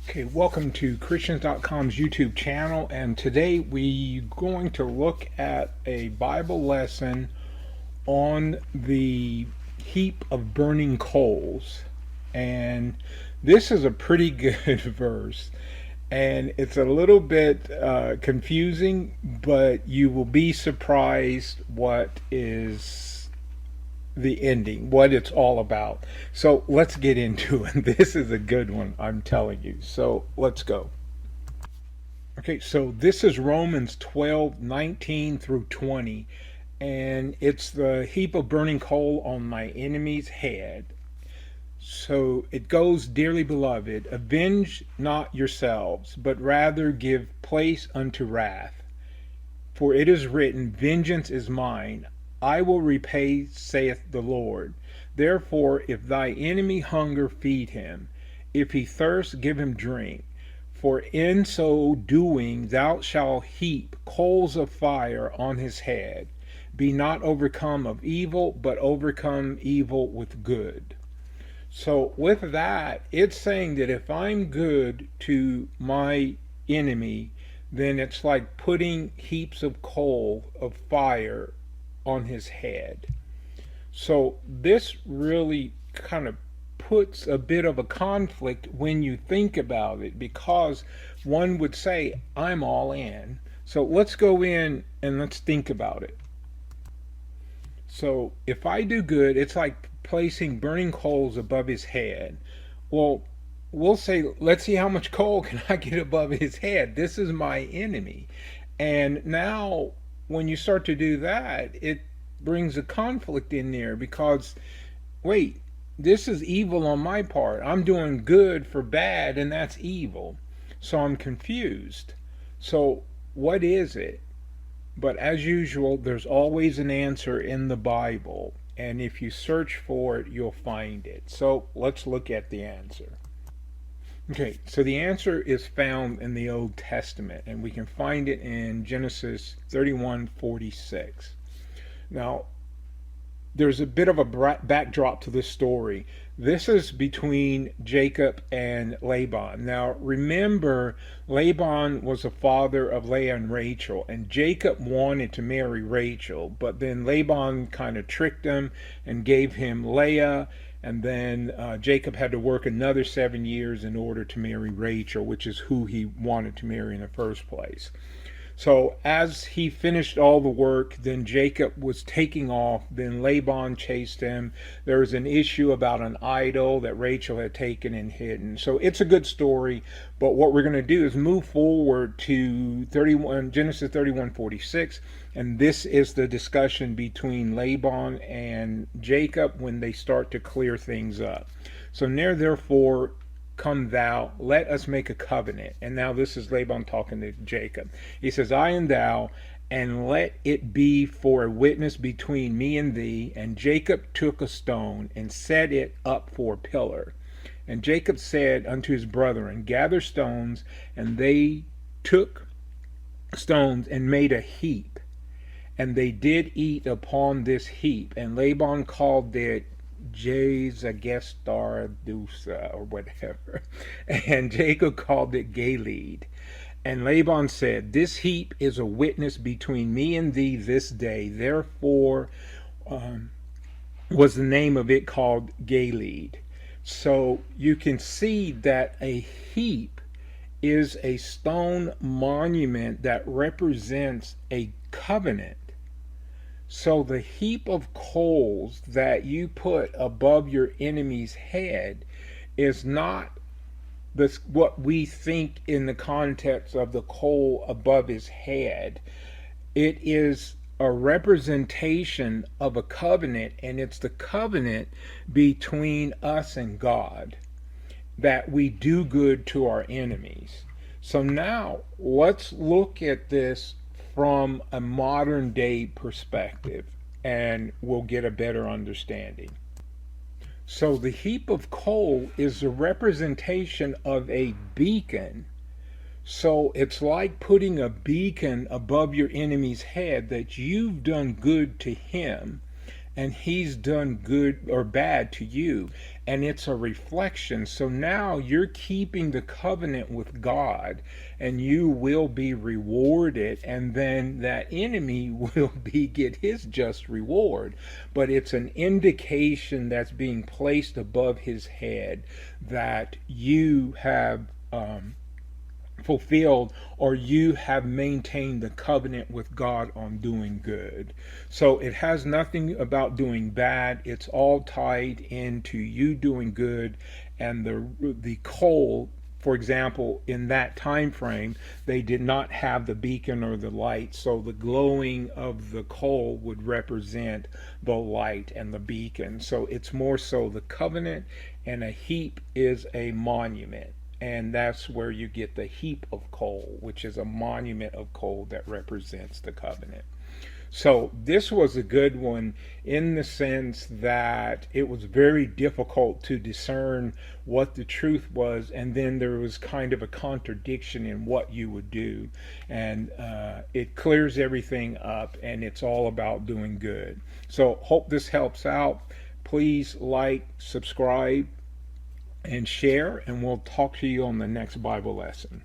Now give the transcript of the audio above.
Okay, welcome to Christians.com's YouTube channel, and today we're going to look at a Bible lesson on the heap of burning coals. And this is a pretty good verse, and it's a little bit confusing, but you will be surprised what is the ending, what it's all about. So let's get into it. This is a good one, I'm telling you. So let's go. Okay, so this is Romans 12:19 through 20, and it's the heap of burning coal on my enemy's head. So it goes, dearly beloved, avenge not yourselves, but rather give place unto wrath. For it is written, Vengeance is mine, I will repay, saith the Lord. Therefore, if thy enemy hunger, feed him. If he thirst, give him drink. For in so doing thou shalt heap coals of fire on his head. Be not overcome of evil, but overcome evil with good. So with that, it's saying that if I'm good to my enemy, then it's like putting heaps of coal of fire on his head. So this really kind of puts a bit of a conflict when you think about it, because one would say, I'm all in. So let's go in and let's think about it. So if I do good, it's like placing burning coals above his head. Well, we'll say, let's see how much coal can I get above his head. This is my enemy. And now when you start to do that, it brings a conflict in there because, wait, this is evil on my part. I'm doing good for bad, and that's evil. So I'm confused. So what is it? But as usual, there's always an answer in the Bible. And if you search for it, you'll find it. So let's look at the answer. Okay, so the answer is found in the Old Testament, and we can find it in Genesis 31:46. Now, there's a bit of a backdrop to this story. This is between Jacob and Laban. Now, remember, Laban was the father of Leah and Rachel, and Jacob wanted to marry Rachel, but then Laban kind of tricked him and gave him Leah, and then Jacob had to work another 7 years in order to marry Rachel, which is who he wanted to marry in the first place. So as he finished all the work, then Jacob was taking off. Then Laban chased him. There was an issue about an idol that Rachel had taken and hidden. So it's a good story. But what we're going to do is move forward to Genesis 31:46. And this is the discussion between Laban and Jacob when they start to clear things up. So near, therefore, come thou, let us make a covenant. And now this is Laban talking to Jacob. He says, I and thou, and let it be for a witness between me and thee. And Jacob took a stone and set it up for a pillar. And Jacob said unto his brethren, gather stones. And they took stones and made a heap. And they did eat upon this heap. And Laban called it Jazagestardusa or whatever. And Jacob called it Galeed. And Laban said, this heap is a witness between me and thee this day. Therefore was the name of it called Galeed. So you can see that a heap is a stone monument that represents a covenant. So the heap of coals that you put above your enemy's head is not what we think in the context of the coal above his head. It is a representation of a covenant, and it's the covenant between us and God, that we do good to our enemies. So now let's look at this from a modern day perspective, and we'll get a better understanding. So the heap of coal is a representation of a beacon. So it's like putting a beacon above your enemy's head that you've done good to him, and he's done good or bad to you, and it's a reflection. So now you're keeping the covenant with God, and you will be rewarded, and then that enemy will be get his just reward. But it's an indication that's being placed above his head that you have fulfilled, or you have maintained the covenant with God on doing good. So it has nothing about doing bad. It's all tied into you doing good, and the coal, for example, in that time frame, they did not have the beacon or the light, so the glowing of the coal would represent the light and the beacon. So it's more so the covenant, and a heap is a monument. And that's where you get the heap of coal, which is a monument of coal that represents the covenant. So this was a good one in the sense that it was very difficult to discern what the truth was, and then there was kind of a contradiction in what you would do. And it clears everything up, and it's all about doing good. So hope this helps out. Please like, subscribe, and share, and we'll talk to you on the next Bible lesson.